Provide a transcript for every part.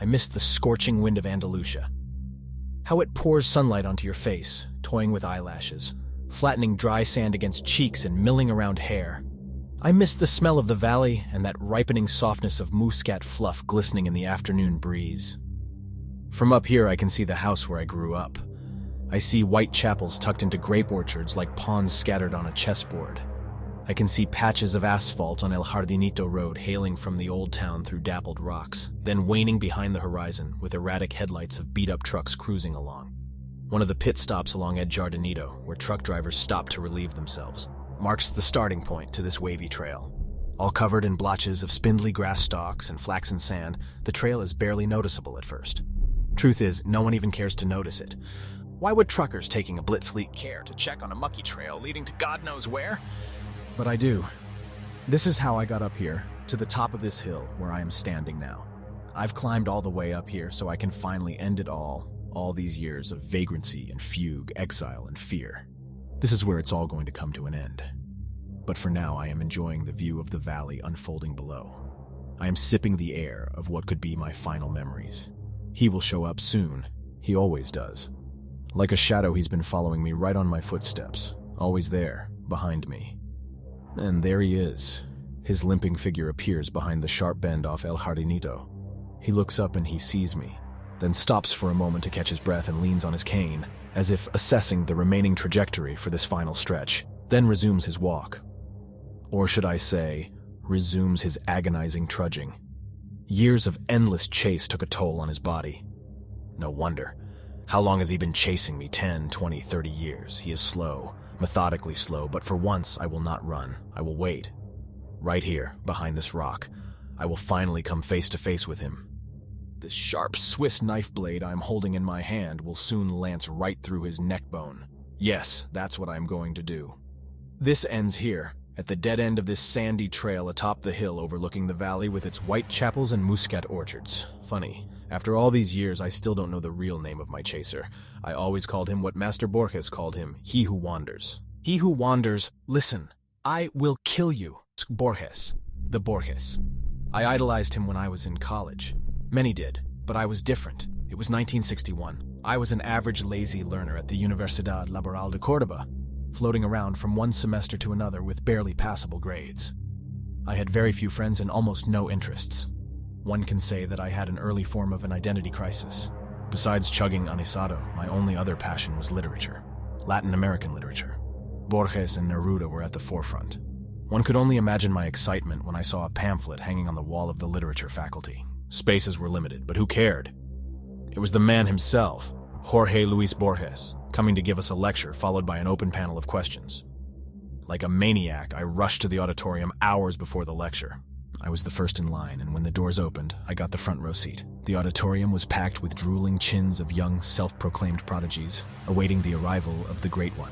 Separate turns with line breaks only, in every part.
I missed the scorching wind of Andalusia. How it pours sunlight onto your face, toying with eyelashes, flattening dry sand against cheeks and milling around hair. I missed the smell of the valley and that ripening softness of muscat fluff glistening in the afternoon breeze. From up here I can see the house where I grew up. I see white chapels tucked into grape orchards like pawns scattered on a chessboard. I can see patches of asphalt on El Jardinito Road hailing from the old town through dappled rocks, then waning behind the horizon with erratic headlights of beat-up trucks cruising along. One of the pit stops along El Jardinito, where truck drivers stop to relieve themselves, marks the starting point to this wavy trail. All covered in blotches of spindly grass stalks and flaxen sand, the trail is barely noticeable at first. Truth is, no one even cares to notice it. Why would truckers taking a blitzleak care to check on a mucky trail leading to God knows where? But I do. This is how I got up here, to the top of this hill where I am standing now. I've climbed all the way up here so I can finally end it all these years of vagrancy and fugue, exile and fear. This is where it's all going to come to an end. But for now, I am enjoying the view of the valley unfolding below. I am sipping the air of what could be my final memories. He will show up soon. He always does. Like a shadow, he's been following me right on my footsteps, always there, behind me. And there he is. His limping figure appears behind the sharp bend off El Jardinito. He looks up and he sees me, then stops for a moment to catch his breath and leans on his cane, as if assessing the remaining trajectory for this final stretch, then resumes his walk. Or should I say, resumes his agonizing trudging. Years of endless chase took a toll on his body. No wonder. How long has he been chasing me? 10, 20, 30 years. He is slow, methodically slow, but for once I will not run. I will wait. Right here, behind this rock, I will finally come face to face with him. This sharp Swiss knife blade I'm holding in my hand will soon lance right through his neck bone. Yes, that's what I'm going to do. This ends here, at the dead end of this sandy trail atop the hill overlooking the valley with its white chapels and muscat orchards. Funny, after all these years I still don't know the real name of my chaser. I always called him what Master Borges called him, he who wanders. He who wanders, listen, I will kill you. Borges. The Borges. I idolized him when I was in college. Many did, but I was different. It was 1961. I was an average lazy learner at the Universidad Laboral de Córdoba, floating around from one semester to another with barely passable grades. I had very few friends and almost no interests. One can say that I had an early form of an identity crisis. Besides chugging anisado, my only other passion was literature. Latin American literature. Borges and Neruda were at the forefront. One could only imagine my excitement when I saw a pamphlet hanging on the wall of the literature faculty. Spaces were limited, but who cared? It was the man himself, Jorge Luis Borges, coming to give us a lecture followed by an open panel of questions. Like a maniac, I rushed to the auditorium hours before the lecture. I was the first in line, and when the doors opened, I got the front row seat. The auditorium was packed with drooling chins of young, self-proclaimed prodigies, awaiting the arrival of the Great One.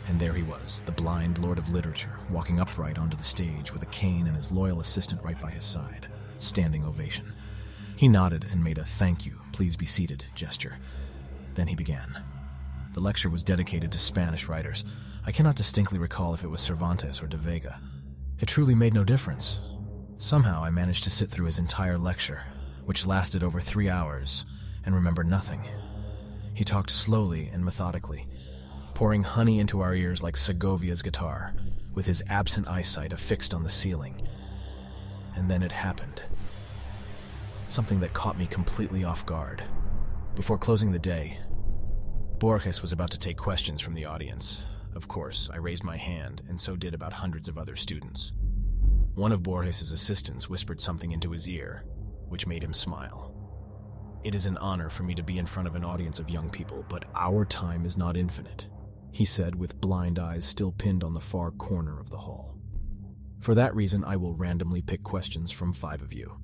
And there he was, the blind lord of literature, walking upright onto the stage with a cane and his loyal assistant right by his side. Standing ovation. He nodded and made a "thank you, please be seated" gesture. Then he began. The lecture was dedicated to Spanish writers. I cannot distinctly recall if it was Cervantes or de Vega. It truly made no difference. Somehow I managed to sit through his entire lecture, which lasted over 3 hours, and remember nothing. He talked slowly and methodically, pouring honey into our ears like Segovia's guitar, with his absent eyesight affixed on the ceiling. And then it happened. Something that caught me completely off guard. Before closing the day, Borges was about to take questions from the audience. Of course, I raised my hand, and so did about hundreds of other students. One of Borges' assistants whispered something into his ear, which made him smile. "It is an honor for me to be in front of an audience of young people, but our time is not infinite," he said with blind eyes still pinned on the far corner of the hall. "For that reason, I will randomly pick questions from 5 of you.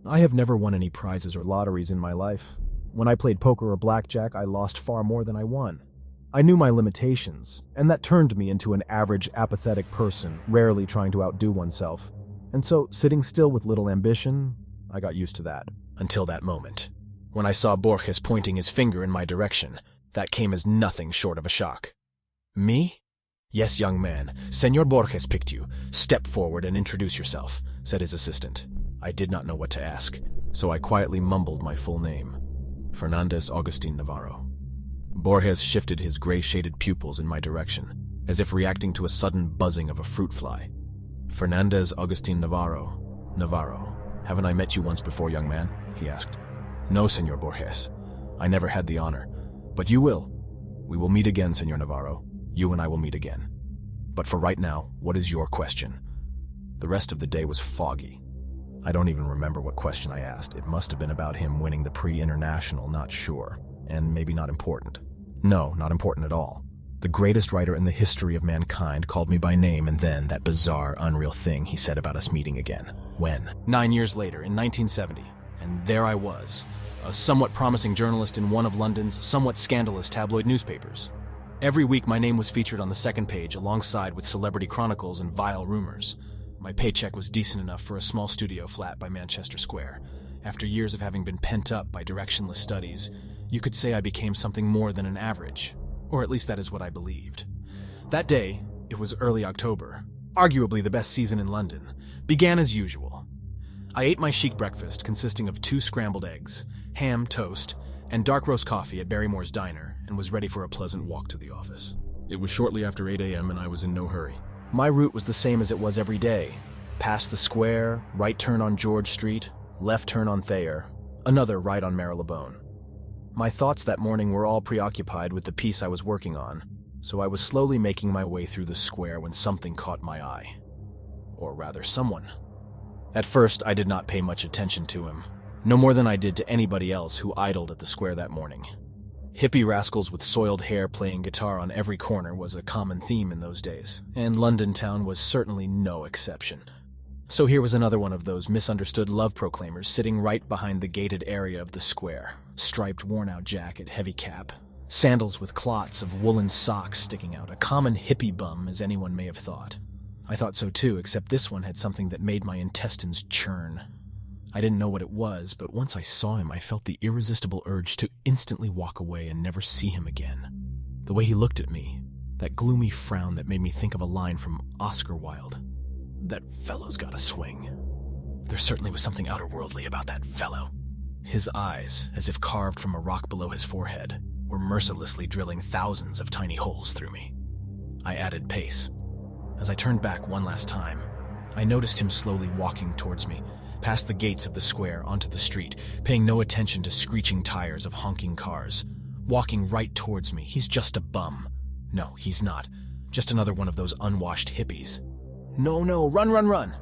I have never won any prizes or lotteries in my life. When I played poker or blackjack, I lost far more than I won. I knew my limitations, and that turned me into an average, apathetic person, rarely trying to outdo oneself. And so, sitting still with little ambition, I got used to that. Until that moment, when I saw Borges pointing his finger in my direction. That came as nothing short of a shock. Me? Yes, young man. Senor Borges picked you. Step forward and introduce yourself, said his assistant. I did not know what to ask. so I quietly mumbled my full name, Fernandez Agustin Navarro. Borges shifted his gray-shaded pupils in my direction, as if reacting to a sudden buzzing of a fruit fly. Fernandez Agustin Navarro. Navarro, haven't I met you once before, young man? He asked. No, Senor Borges. I never had the honor. But you will. We will meet again, Senor Navarro. You and I will meet again. But for right now, what is your question? The rest of the day was foggy. I don't even remember what question I asked. It must have been about him winning the pre-international, not sure. And maybe not important. No, not important at all. The greatest writer in the history of mankind called me by name, and then that bizarre, unreal thing he said about us meeting again. When? 9 years later, in 1970. And there I was, a somewhat promising journalist in one of London's somewhat scandalous tabloid newspapers. Every week my name was featured on the second page alongside with celebrity chronicles and vile rumors. My paycheck was decent enough for a small studio flat by Manchester Square. After years of having been pent up by directionless studies, you could say I became something more than an average. Or at least that is what I believed. That day, it was early October, arguably the best season in London, began as usual. I ate my chic breakfast consisting of 2 scrambled eggs, ham, toast, and dark roast coffee at Barrymore's Diner, and was ready for a pleasant walk to the office. It was shortly after 8 a.m. and I was in no hurry. My route was the same as it was every day. Past the square, right turn on George Street, left turn on Thayer, another right on Marylebone. My thoughts that morning were all preoccupied with the piece I was working on, so I was slowly making my way through the square when something caught my eye. Or rather, someone. At first, I did not pay much attention to him, no more than I did to anybody else who idled at the square that morning. Hippie rascals with soiled hair playing guitar on every corner was a common theme in those days, and London town was certainly no exception. So here was another one of those misunderstood love proclaimers sitting right behind the gated area of the square. Striped, worn-out jacket, heavy cap, sandals with clots of woolen socks sticking out, a common hippie bum as anyone may have thought. I thought so too, except this one had something that made my intestines churn. I didn't know what it was, but once I saw him, I felt the irresistible urge to instantly walk away and never see him again. The way he looked at me, that gloomy frown that made me think of a line from Oscar Wilde. That fellow's got a swing. There certainly was something outerworldly about that fellow. His eyes, as if carved from a rock below his forehead, were mercilessly drilling thousands of tiny holes through me. I added pace. As I turned back one last time, I noticed him slowly walking towards me, past the gates of the square onto the street, paying no attention to screeching tires of honking cars. Walking right towards me. He's just a bum. No, he's not. Just another one of those unwashed hippies. No, run!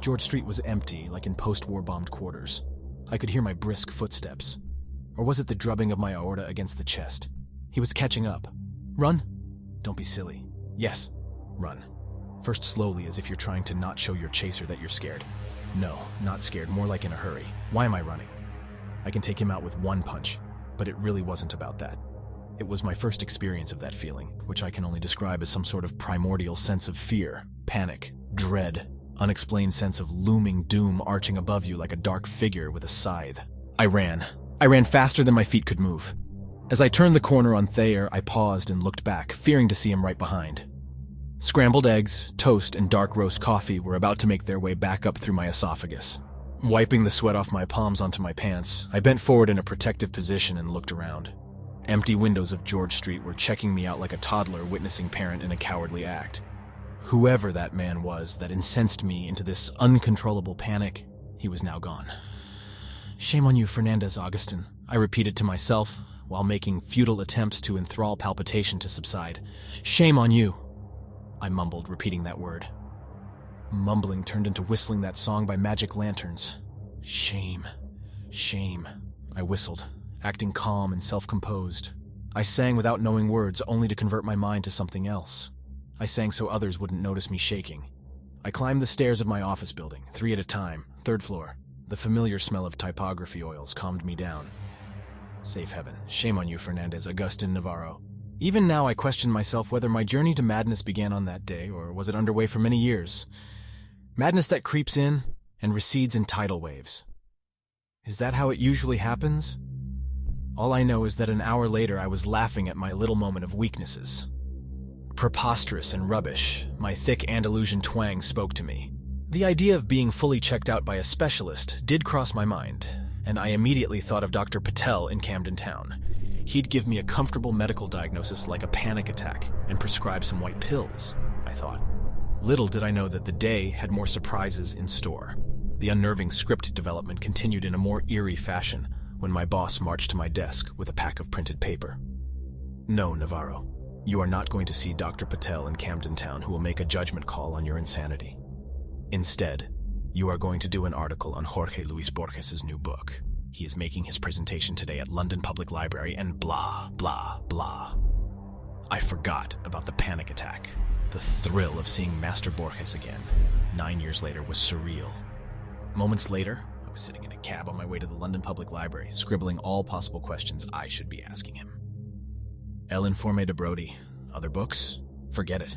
George Street was empty, like in post-war bombed quarters. I could hear my brisk footsteps. Or was it the drubbing of my aorta against the chest? He was catching up. Run? Don't be silly. Yes, run. First slowly, as if you're trying to not show your chaser that you're scared. No, not scared, more like in a hurry. Why am I running? I can take him out with one punch, but it really wasn't about that. It was my first experience of that feeling, which I can only describe as some sort of primordial sense of fear, panic, dread, unexplained sense of looming doom arching above you like a dark figure with a scythe. I ran faster than my feet could move. As I turned the corner on Thayer, I paused and looked back, fearing to see him right behind. Scrambled eggs, toast, and dark roast coffee were about to make their way back up through my esophagus. Wiping the sweat off my palms onto my pants, I bent forward in a protective position and looked around. Empty windows of George Street were checking me out like a toddler witnessing parent in a cowardly act. Whoever that man was that incensed me into this uncontrollable panic, he was now gone. Shame on you, Fernandez Agustin, I repeated to myself, while making futile attempts to enthrall palpitation to subside. Shame on you, I mumbled, repeating that word. Mumbling turned into whistling that song by Magic Lanterns. Shame, I whistled, acting calm and self-composed. I sang without knowing words, only to convert my mind to something else. I sang so others wouldn't notice me shaking. I climbed the stairs of my office building, 3 at a time, 3rd floor. The familiar smell of typography oils calmed me down. Safe heaven. Shame on you, Fernandez Agustin Navarro. Even now I question myself whether my journey to madness began on that day, or was it underway for many years. Madness that creeps in and recedes in tidal waves. Is that how it usually happens? All I know is that an hour later I was laughing at my little moment of weaknesses. Preposterous and rubbish, my thick Andalusian twang spoke to me. The idea of being fully checked out by a specialist did cross my mind, and I immediately thought of Dr. Patel in Camden Town. He'd give me a comfortable medical diagnosis like a panic attack and prescribe some white pills, I thought. Little did I know that the day had more surprises in store. The unnerving script development continued in a more eerie fashion when my boss marched to my desk with a pack of printed paper. No, Navarro, you are not going to see Dr. Patel in Camden Town, who will make a judgment call on your insanity. Instead, you are going to do an article on Jorge Luis Borges' new book. He is making his presentation today at London Public Library and blah, blah, blah. I forgot about the panic attack. The thrill of seeing Master Borges again, 9 years later, was surreal. Moments later, I was sitting in a cab on my way to the London Public Library, scribbling all possible questions I should be asking him. El Informe de Brody. Other books? Forget it.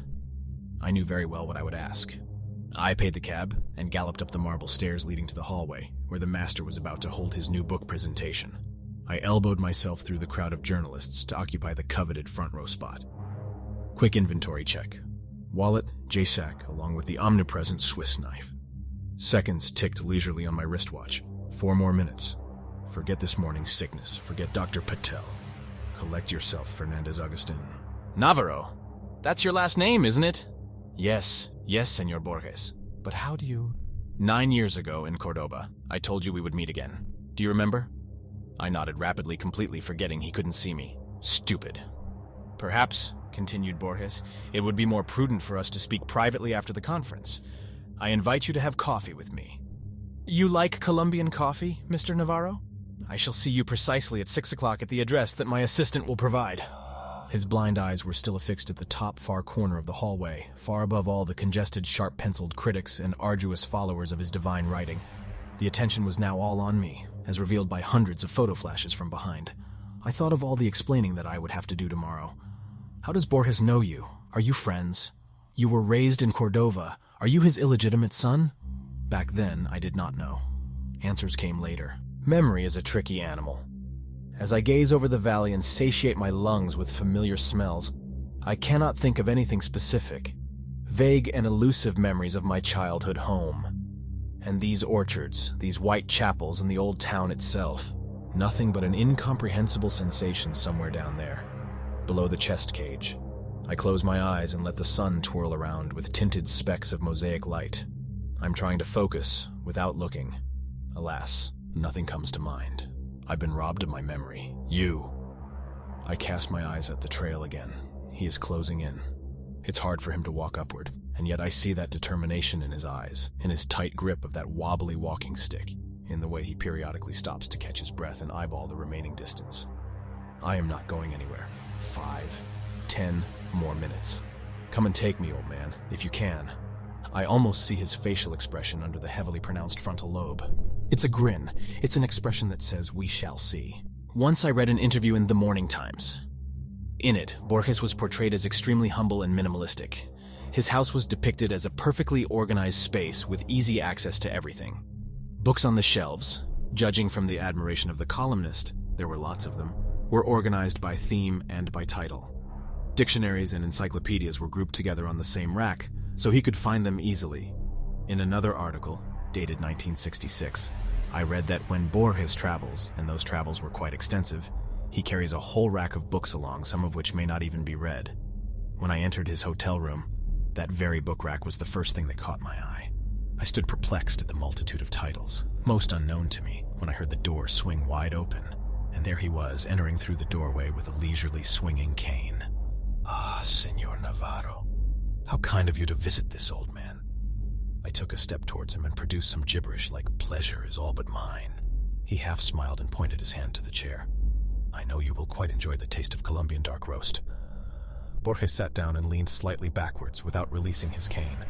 I knew very well what I would ask. I paid the cab and galloped up the marble stairs leading to the hallway, where the master was about to hold his new book presentation. I elbowed myself through the crowd of journalists to occupy the coveted front row spot. Quick inventory check. Wallet, J-sack, along with the omnipresent Swiss knife. Seconds ticked leisurely on my wristwatch. 4 more minutes. Forget this morning's sickness. Forget Dr. Patel. Collect yourself, Fernandez Agustin. Navarro! That's your last name, isn't it? Yes, Senor Borges. But how do you... 9 years ago in Cordoba, I told you we would meet again. Do you remember? I nodded rapidly, completely forgetting he couldn't see me. Stupid. Perhaps, continued Borges, it would be more prudent for us to speak privately after the conference. I invite you to have coffee with me. You like Colombian coffee, Mr. Navarro? I shall see you precisely at 6 o'clock at the address that my assistant will provide. His blind eyes were still affixed at the top far corner of the hallway, far above all the congested, sharp-penciled critics and arduous followers of his divine writing. The attention was now all on me, as revealed by hundreds of photo flashes from behind. I thought of all the explaining that I would have to do tomorrow. How does Borges know you? Are you friends? You were raised in Cordova. Are you his illegitimate son? Back then, I did not know. Answers came later. Memory is a tricky animal. As I gaze over the valley and satiate my lungs with familiar smells, I cannot think of anything specific. Vague and elusive memories of my childhood home. And these orchards, these white chapels, and the old town itself. Nothing but an incomprehensible sensation somewhere down there, below the chest cage. I close my eyes and let the sun twirl around with tinted specks of mosaic light. I'm trying to focus without looking. Alas, nothing comes to mind. I've been robbed of my memory. You. I cast my eyes at the trail again. He is closing in. It's hard for him to walk upward, and yet I see that determination in his eyes, in his tight grip of that wobbly walking stick, in the way he periodically stops to catch his breath and eyeball the remaining distance. I am not going anywhere. 5, 10 more minutes. Come and take me, old man, if you can. I almost see his facial expression under the heavily pronounced frontal lobe. It's a grin. It's an expression that says, "We shall see." Once I read an interview in the Morning Times. In it, Borges was portrayed as extremely humble and minimalistic. His house was depicted as a perfectly organized space with easy access to everything. Books on the shelves, judging from the admiration of the columnist, there were lots of them, were organized by theme and by title. Dictionaries and encyclopedias were grouped together on the same rack, so he could find them easily. In another article, dated 1966, I read that when Borges travels, and those travels were quite extensive, he carries a whole rack of books along, some of which may not even be read. When I entered his hotel room, that very book rack was the first thing that caught my eye. I stood perplexed at the multitude of titles, most unknown to me, when I heard the door swing wide open, and there he was, entering through the doorway with a leisurely swinging cane. Ah, Senor Navarro. How kind of you to visit this old man. I took a step towards him and produced some gibberish like "pleasure is all but mine." He half smiled and pointed his hand to the chair. "I know you will quite enjoy the taste of Colombian dark roast." Borges sat down and leaned slightly backwards without releasing his cane.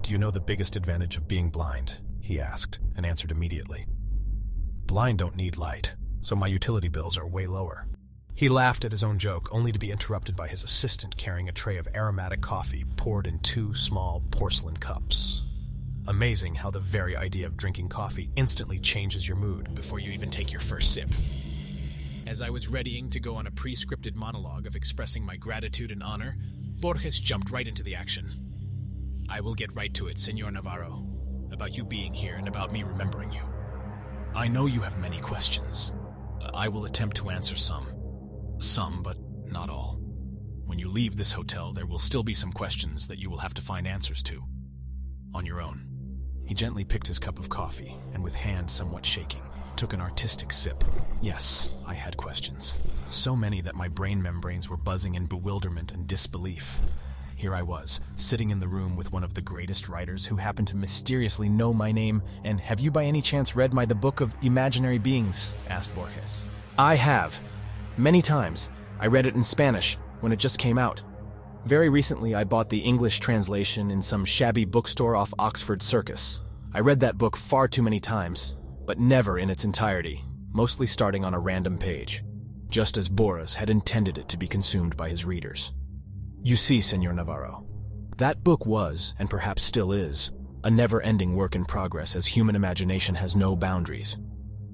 "Do you know the biggest advantage of being blind?" he asked, and answered immediately. "Blind don't need light, so my utility bills are way lower." He laughed at his own joke, only to be interrupted by his assistant carrying a tray of aromatic coffee poured in 2 small porcelain cups. Amazing how the very idea of drinking coffee instantly changes your mood before you even take your first sip. As I was readying to go on a pre-scripted monologue of expressing my gratitude and honor, Borges jumped right into the action. I will get right to it, Senor Navarro. About you being here and about me remembering you. I know you have many questions. I will attempt to answer some. Some, but not all. When you leave this hotel, there will still be some questions that you will have to find answers to. On your own. He gently picked his cup of coffee, and with hand somewhat shaking, took an artistic sip. Yes, I had questions. So many that my brain membranes were buzzing in bewilderment and disbelief. Here I was, sitting in the room with one of the greatest writers who happened to mysteriously know my name. And have you by any chance read the Book of Imaginary Beings? Asked Borges. I have. Many times. I read it in Spanish when it just came out. Very recently, I bought the English translation in some shabby bookstore off Oxford Circus. I read that book far too many times, but never in its entirety, mostly starting on a random page, just as Boris had intended it to be consumed by his readers. You see, Senor Navarro, that book was, and perhaps still is, a never-ending work in progress as human imagination has no boundaries.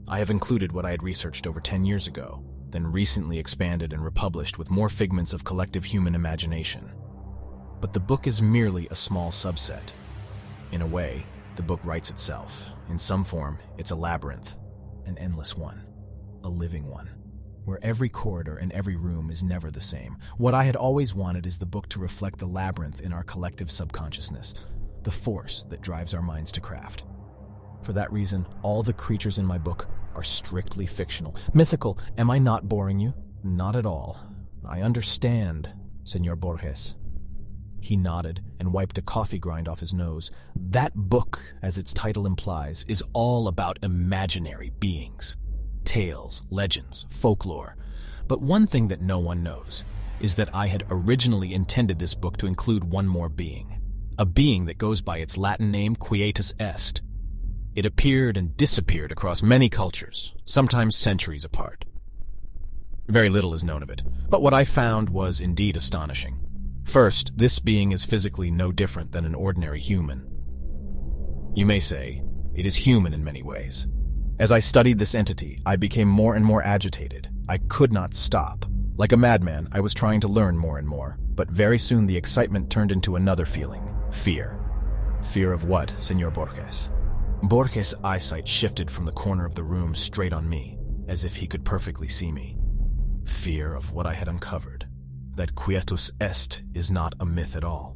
I have included what I had researched over 10 years ago, then recently expanded and republished with more figments of collective human imagination. But the book is merely a small subset. In a way, the book writes itself. In some form, it's a labyrinth, an endless one, a living one, where every corridor and every room is never the same. What I had always wanted is the book to reflect the labyrinth in our collective subconsciousness, the force that drives our minds to craft. For that reason, all the creatures in my book are strictly fictional. Mythical. Am I not boring you? Not at all. I understand, Senor Borges. He nodded and wiped a coffee grind off his nose. That book, as its title implies, is all about imaginary beings. Tales, legends, folklore. But one thing that no one knows is that I had originally intended this book to include one more being. A being that goes by its Latin name Quietus Est. It appeared and disappeared across many cultures, sometimes centuries apart. Very little is known of it, but what I found was indeed astonishing. First, this being is physically no different than an ordinary human. You may say, it is human in many ways. As I studied this entity, I became more and more agitated. I could not stop. Like a madman, I was trying to learn more and more, but very soon the excitement turned into another feeling, fear. Fear of what, Senor Borges? Borges' eyesight shifted from the corner of the room straight on me, as if he could perfectly see me. Fear of what I had uncovered, that Quietus Est is not a myth at all.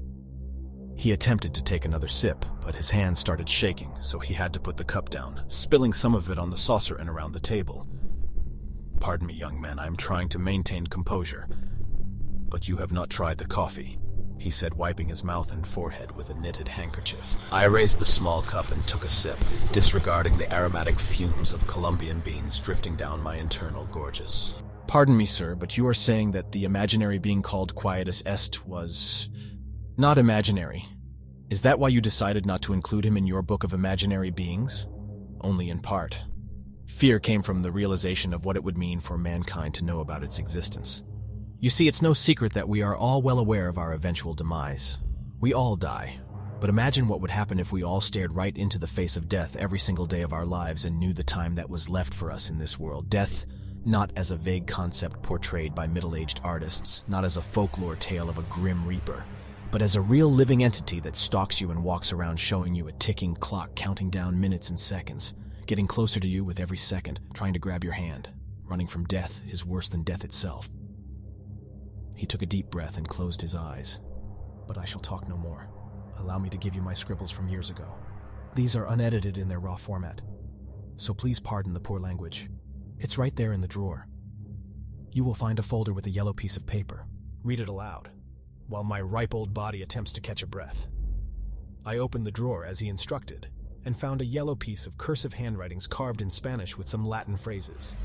He attempted to take another sip, but his hand started shaking, so he had to put the cup down, spilling some of it on the saucer and around the table. Pardon me, young man, I am trying to maintain composure. But you have not tried the coffee, he said, wiping his mouth and forehead with a knitted handkerchief. I raised the small cup and took a sip, disregarding the aromatic fumes of Colombian beans drifting down my internal gorges. Pardon me, sir, but you are saying that the imaginary being called Quietus Est was not imaginary. Is that why you decided not to include him in your book of imaginary beings? Only in part. Fear came from the realization of what it would mean for mankind to know about its existence. You see, it's no secret that we are all well aware of our eventual demise. We all die. But imagine what would happen if we all stared right into the face of death every single day of our lives and knew the time that was left for us in this world. Death, not as a vague concept portrayed by middle-aged artists, not as a folklore tale of a grim reaper, but as a real living entity that stalks you and walks around showing you a ticking clock counting down minutes and seconds, getting closer to you with every second, trying to grab your hand. Running from death is worse than death itself. He took a deep breath and closed his eyes. But I shall talk no more. Allow me to give you my scribbles from years ago. These are unedited in their raw format, so please pardon the poor language. It's right there in the drawer. You will find a folder with a yellow piece of paper. Read it aloud, while my ripe old body attempts to catch a breath. I opened the drawer as he instructed, and found a yellow piece of cursive handwritings carved in Spanish with some Latin phrases.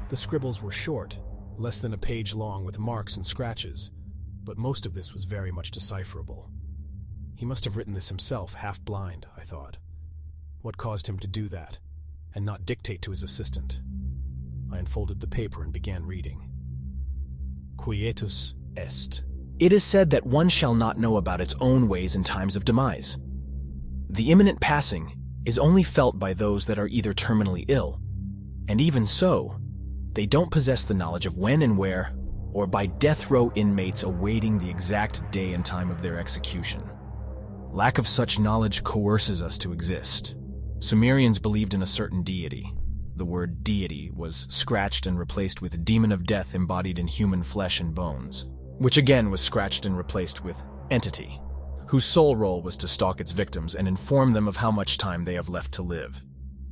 The scribbles were short, less than a page long with marks and scratches, but most of this was very much decipherable. He must have written this himself, half blind, I thought. What caused him to do that, and not dictate to his assistant? I unfolded the paper and began reading. Quietus Est. It is said that one shall not know about its own ways in times of demise. The imminent passing is only felt by those that are either terminally ill, and even so, they don't possess the knowledge of when and where, or by death row inmates awaiting the exact day and time of their execution. Lack of such knowledge coerces us to exist. Sumerians believed in a certain deity. The word deity was scratched and replaced with demon of death embodied in human flesh and bones, which again was scratched and replaced with entity, whose sole role was to stalk its victims and inform them of how much time they have left to live.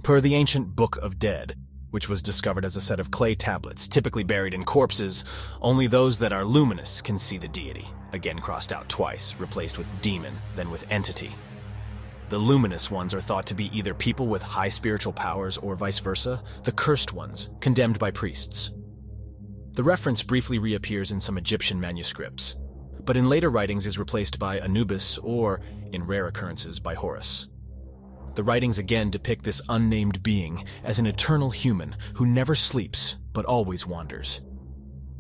Per the ancient Book of Dead, which was discovered as a set of clay tablets typically buried in corpses, only those that are luminous can see the deity, again crossed out twice, replaced with demon, then with entity. The luminous ones are thought to be either people with high spiritual powers or vice versa, the cursed ones, condemned by priests. The reference briefly reappears in some Egyptian manuscripts, but in later writings is replaced by Anubis or, in rare occurrences, by Horus. The writings again depict this unnamed being as an eternal human who never sleeps but always wanders.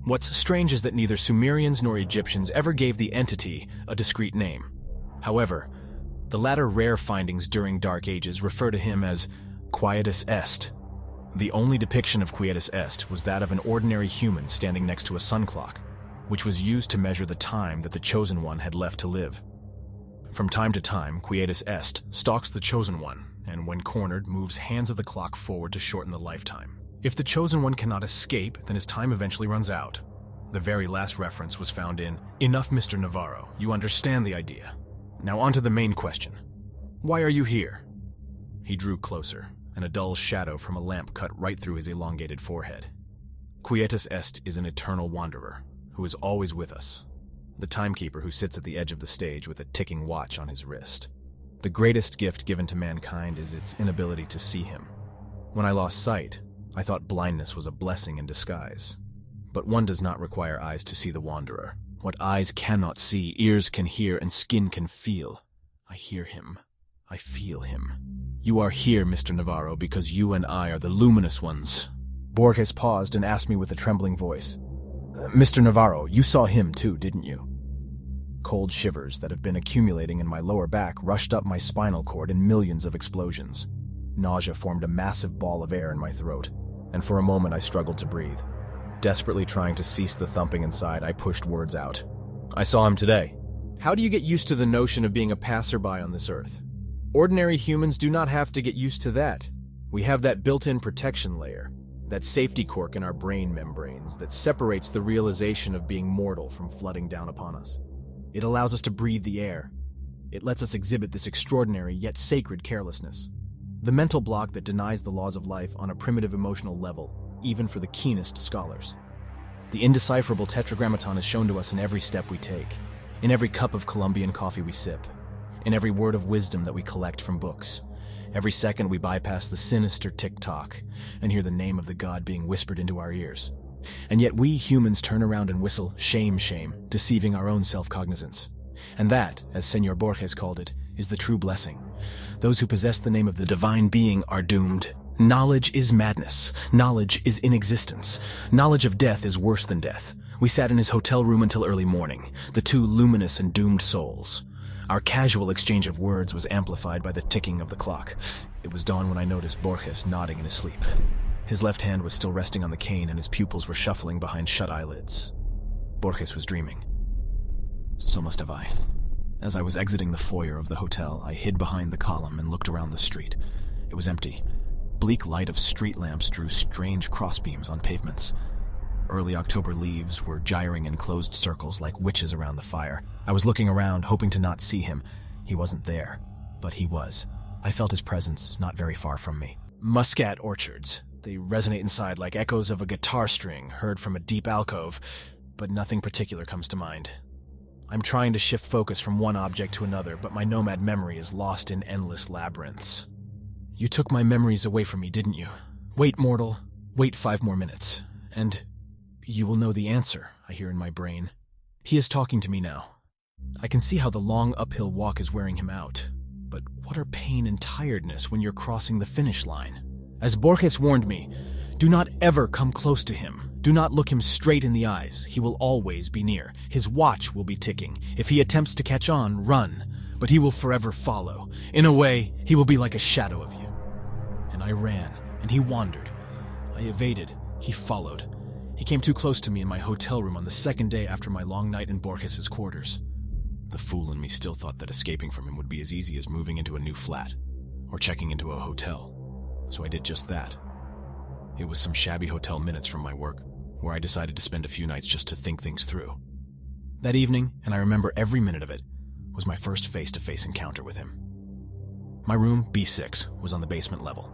What's strange is that neither Sumerians nor Egyptians ever gave the entity a discrete name. However, the latter rare findings during Dark Ages refer to him as Quietus Est. The only depiction of Quietus Est was that of an ordinary human standing next to a sun clock, which was used to measure the time that the Chosen One had left to live. From time to time, Quietus Est stalks the Chosen One, and when cornered, moves hands of the clock forward to shorten the lifetime. If the Chosen One cannot escape, then his time eventually runs out. The very last reference was found in Enough, Mr. Navarro. You understand the idea. Now on to the main question. Why are you here? He drew closer, and a dull shadow from a lamp cut right through his elongated forehead. Quietus Est is an eternal wanderer, who is always with us. The timekeeper who sits at the edge of the stage with a ticking watch on his wrist. The greatest gift given to mankind is its inability to see him. When I lost sight, I thought blindness was a blessing in disguise. But one does not require eyes to see the wanderer. What eyes cannot see, ears can hear, and skin can feel. I hear him. I feel him. You are here, Mr. Navarro, because you and I are the luminous ones. Borges paused and asked me with a trembling voice. Mr. Navarro, you saw him too, didn't you? Cold shivers that have been accumulating in my lower back rushed up my spinal cord in millions of explosions. Nausea formed a massive ball of air in my throat, and for a moment I struggled to breathe. Desperately trying to cease the thumping inside, I pushed words out. I saw him today. How do you get used to the notion of being a passerby on this earth? Ordinary humans do not have to get used to that. We have that built-in protection layer, that safety cork in our brain membranes that separates the realization of being mortal from flooding down upon us. It allows us to breathe the air. It lets us exhibit this extraordinary yet sacred carelessness. The mental block that denies the laws of life on a primitive emotional level, even for the keenest scholars. The indecipherable tetragrammaton is shown to us in every step we take, in every cup of Colombian coffee we sip, in every word of wisdom that we collect from books. Every second we bypass the sinister tick-tock and hear the name of the god being whispered into our ears. And yet we humans turn around and whistle, shame, shame, deceiving our own self-cognizance. And that, as Senor Borges called it, is the true blessing. Those who possess the name of the divine being are doomed. Knowledge is madness. Knowledge is inexistence. Knowledge of death is worse than death. We sat in his hotel room until early morning, the two luminous and doomed souls. Our casual exchange of words was amplified by the ticking of the clock. It was dawn when I noticed Borges nodding in his sleep. His left hand was still resting on the cane and his pupils were shuffling behind shut eyelids. Borges was dreaming. So must have I. As I was exiting the foyer of the hotel, I hid behind the column and looked around the street. It was empty. Bleak light of street lamps drew strange crossbeams on pavements. Early October leaves were gyring in closed circles like witches around the fire. I was looking around, hoping to not see him. He wasn't there, but he was. I felt his presence not very far from me. Muscat orchards. They resonate inside like echoes of a guitar string heard from a deep alcove, but nothing particular comes to mind. I'm trying to shift focus from one object to another, but my nomad memory is lost in endless labyrinths. You took my memories away from me, didn't you? Wait, mortal. Wait 5 more minutes, and you will know the answer, I hear in my brain. He is talking to me now. I can see how the long uphill walk is wearing him out. But what are pain and tiredness when you're crossing the finish line? As Borges warned me, do not ever come close to him. Do not look him straight in the eyes. He will always be near. His watch will be ticking. If he attempts to catch on, run. But he will forever follow. In a way, he will be like a shadow of you. And I ran, and he wandered. I evaded. He followed. He came too close to me in my hotel room on the second day after my long night in Borges's quarters. The fool in me still thought that escaping from him would be as easy as moving into a new flat or checking into a hotel, so I did just that. It was some shabby hotel minutes from my work, where I decided to spend a few nights just to think things through. That evening, and I remember every minute of it, was my first face-to-face encounter with him. My room, B6, was on the basement level.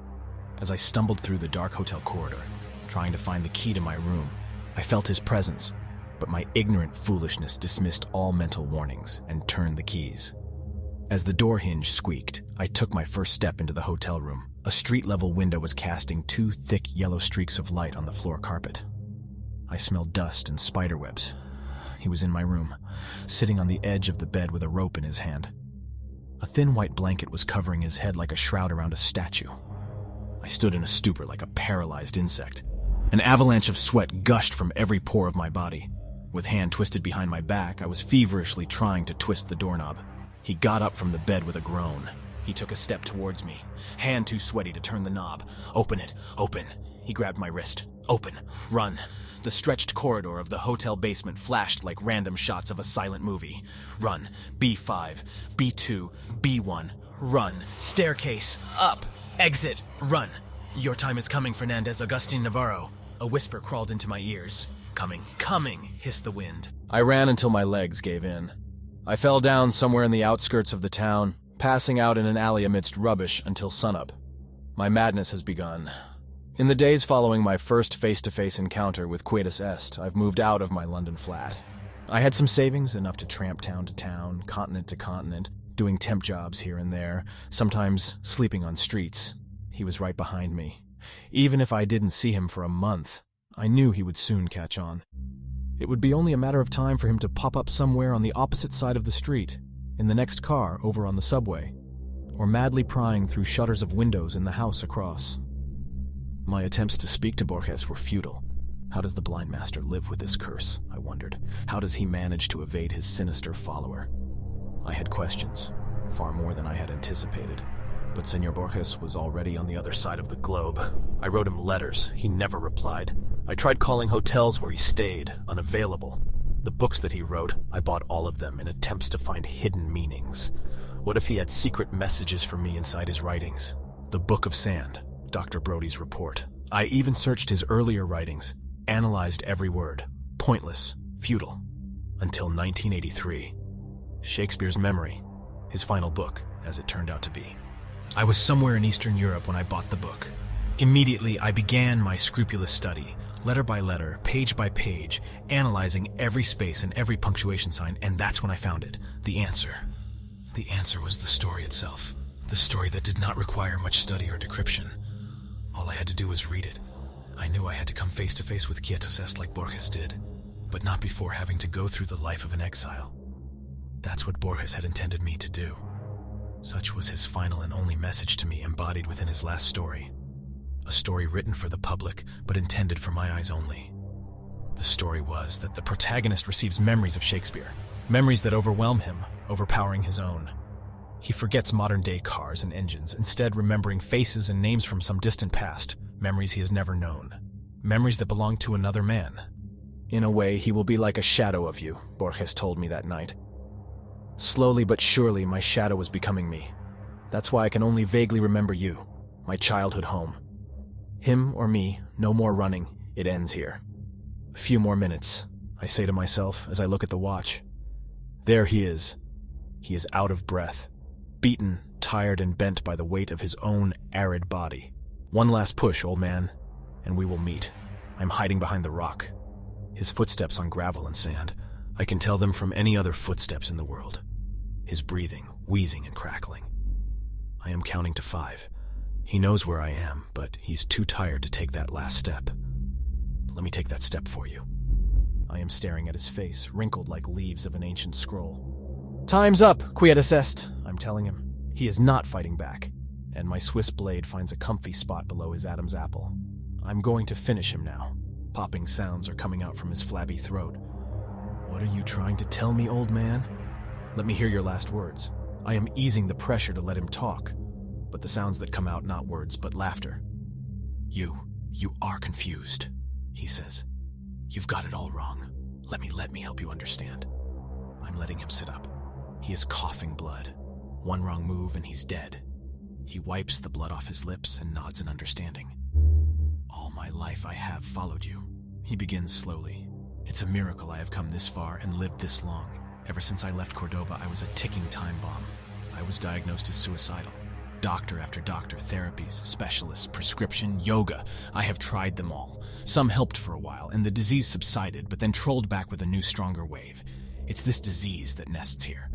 As I stumbled through the dark hotel corridor, trying to find the key to my room, I felt his presence, but my ignorant foolishness dismissed all mental warnings and turned the keys. As the door hinge squeaked, I took my first step into the hotel room. A street-level window was casting 2 thick yellow streaks of light on the floor carpet. I smelled dust and spiderwebs. He was in my room, sitting on the edge of the bed with a rope in his hand. A thin white blanket was covering his head like a shroud around a statue. I stood in a stupor like a paralyzed insect. An avalanche of sweat gushed from every pore of my body. With hand twisted behind my back, I was feverishly trying to twist the doorknob. He got up from the bed with a groan. He took a step towards me, hand too sweaty to turn the knob. "Open it, open." He grabbed my wrist. "Open, run." The stretched corridor of the hotel basement flashed like random shots of a silent movie. Run, B5, B2, B1, run. Staircase, up, exit, run. "Your time is coming, Fernandez Agustin Navarro." A whisper crawled into my ears. "Coming, coming," hissed the wind. I ran until my legs gave in. I fell down somewhere in the outskirts of the town, passing out in an alley amidst rubbish until sunup. My madness has begun. In the days following my first face-to-face encounter with Quietus Est, I've moved out of my London flat. I had some savings, enough to tramp town to town, continent to continent, doing temp jobs here and there, sometimes sleeping on streets. He was right behind me. Even if I didn't see him for a month, I knew he would soon catch on. It would be only a matter of time for him to pop up somewhere on the opposite side of the street, in the next car over on the subway, or madly prying through shutters of windows in the house across. My attempts to speak to Borges were futile. How does the blind master live with this curse, I wondered. How does he manage to evade his sinister follower? I had questions, far more than I had anticipated. But Senor Borges was already on the other side of the globe. I wrote him letters. He never replied. I tried calling hotels where he stayed, unavailable. The books that he wrote, I bought all of them in attempts to find hidden meanings. What if he had secret messages for me inside his writings? The Book of Sand, Dr. Brody's report. I even searched his earlier writings, analyzed every word. Pointless, futile. Until 1983. Shakespeare's Memory, his final book, as it turned out to be. I was somewhere in Eastern Europe when I bought the book. Immediately, I began my scrupulous study, letter by letter, page by page, analyzing every space and every punctuation sign, and that's when I found it, the answer. The answer was the story itself, the story that did not require much study or decryption. All I had to do was read it. I knew I had to come face to face with Quietus Est like Borges did, but not before having to go through the life of an exile. That's what Borges had intended me to do. Such was his final and only message to me, embodied within his last story. A story written for the public, but intended for my eyes only. The story was that the protagonist receives memories of Shakespeare, memories that overwhelm him, overpowering his own. He forgets modern-day cars and engines, instead remembering faces and names from some distant past, memories he has never known, memories that belong to another man. In a way, he will be like a shadow of you, Borges told me that night. Slowly but surely, my shadow was becoming me. That's why I can only vaguely remember you, my childhood home. Him or me, no more running, it ends here. A few more minutes, I say to myself as I look at the watch. There he is. He is out of breath, beaten, tired, and bent by the weight of his own arid body. One last push, old man, and we will meet. I'm hiding behind the rock. His footsteps on gravel and sand. I can tell them from any other footsteps in the world. His breathing, wheezing and crackling. I am counting to 5. He knows where I am, but he's too tired to take that last step. Let me take that step for you. I am staring at his face, wrinkled like leaves of an ancient scroll. Time's up, Quietus Est, I'm telling him. He is not fighting back, and my Swiss blade finds a comfy spot below his Adam's apple. I'm going to finish him now. Popping sounds are coming out from his flabby throat. What are you trying to tell me, old man? Let me hear your last words. I am easing the pressure to let him talk, but the sounds that come out, not words, but laughter. You are confused, he says. You've got it all wrong. Let me help you understand. I'm letting him sit up. He is coughing blood. One wrong move and he's dead. He wipes the blood off his lips and nods in understanding. All my life I have followed you. He begins slowly. It's a miracle I have come this far and lived this long. Ever since I left Cordoba, I was a ticking time bomb. I was diagnosed as suicidal. Doctor after doctor, therapies, specialists, prescription, yoga. I have tried them all. Some helped for a while, and the disease subsided, but then trolled back with a new, stronger wave. It's this disease that nests here.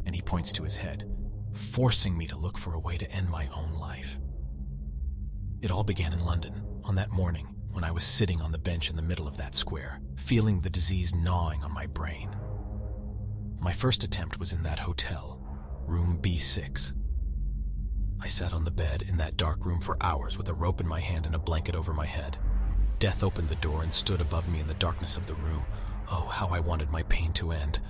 And he points to his head, forcing me to look for a way to end my own life. It all began in London, on that morning, when I was sitting on the bench in the middle of that square, feeling the disease gnawing on my brain. My first attempt was in that hotel, room B6. I sat on the bed in that dark room for hours with a rope in my hand and a blanket over my head. Death opened the door and stood above me in the darkness of the room. Oh, how I wanted my pain to end.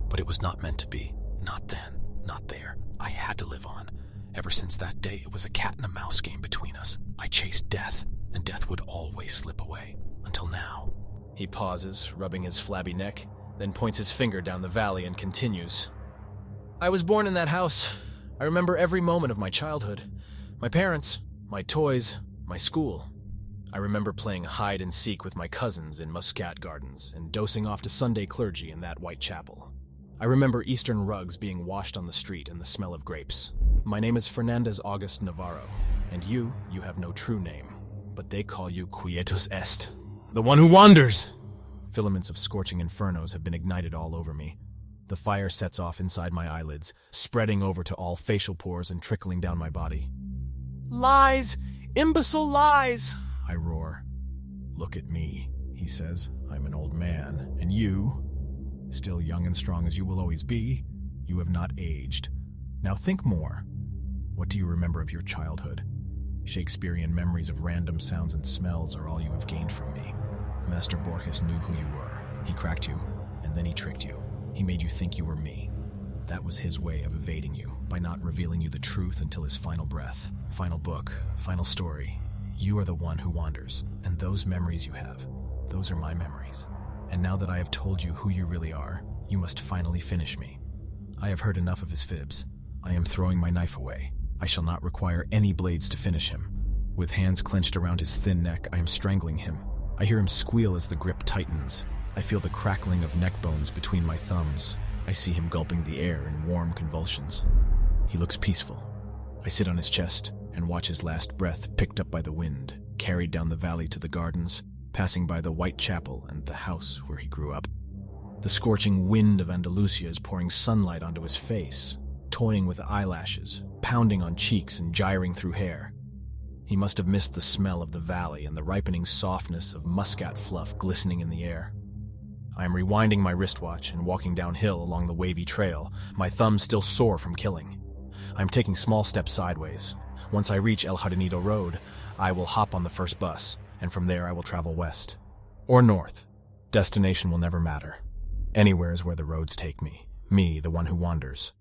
But it was not meant to be. Not then, not there. I had to live on. Ever since that day, it was a cat and a mouse game between us. I chased death, and death would always slip away. Until now. He pauses, rubbing his flabby neck, then points his finger down the valley and continues. I was born in that house. I remember every moment of my childhood. My parents, my toys, my school. I remember playing hide and seek with my cousins in Muscat Gardens and dosing off to Sunday clergy in that white chapel. I remember Eastern rugs being washed on the street and the smell of grapes. My name is Fernandez August Navarro, and you have no true name, but they call you Quietus Est, the one who wanders. Filaments of scorching infernos have been ignited all over me. The fire sets off inside my eyelids, spreading over to all facial pores and trickling down my body. Lies! Imbecile lies! I roar. Look at me, he says. I'm an old man. And you, still young and strong as you will always be, you have not aged. Now think more. What do you remember of your childhood? Shakespearean memories of random sounds and smells are all you have gained from me. Master Borges knew who you were. He cracked you, and then he tricked you. He made you think you were me. That was his way of evading you, by not revealing you the truth until his final breath. Final book, final story. You are the one who wanders, and those memories you have, those are my memories. And now that I have told you who you really are, you must finally finish me. I have heard enough of his fibs. I am throwing my knife away. I shall not require any blades to finish him. With hands clenched around his thin neck, I am strangling him. I hear him squeal as the grip tightens. I feel the crackling of neck bones between my thumbs. I see him gulping the air in warm convulsions. He looks peaceful. I sit on his chest and watch his last breath picked up by the wind, carried down the valley to the gardens, passing by the white chapel and the house where he grew up. The scorching wind of Andalusia is pouring sunlight onto his face, toying with eyelashes, pounding on cheeks and gyring through hair. He must have missed the smell of the valley and the ripening softness of muscat fluff glistening in the air. I am rewinding my wristwatch and walking downhill along the wavy trail, my thumbs still sore from killing. I am taking small steps sideways. Once I reach El Jardinito Road, I will hop on the first bus, and from there I will travel west. Or north. Destination will never matter. Anywhere is where the roads take me. Me, the one who wanders.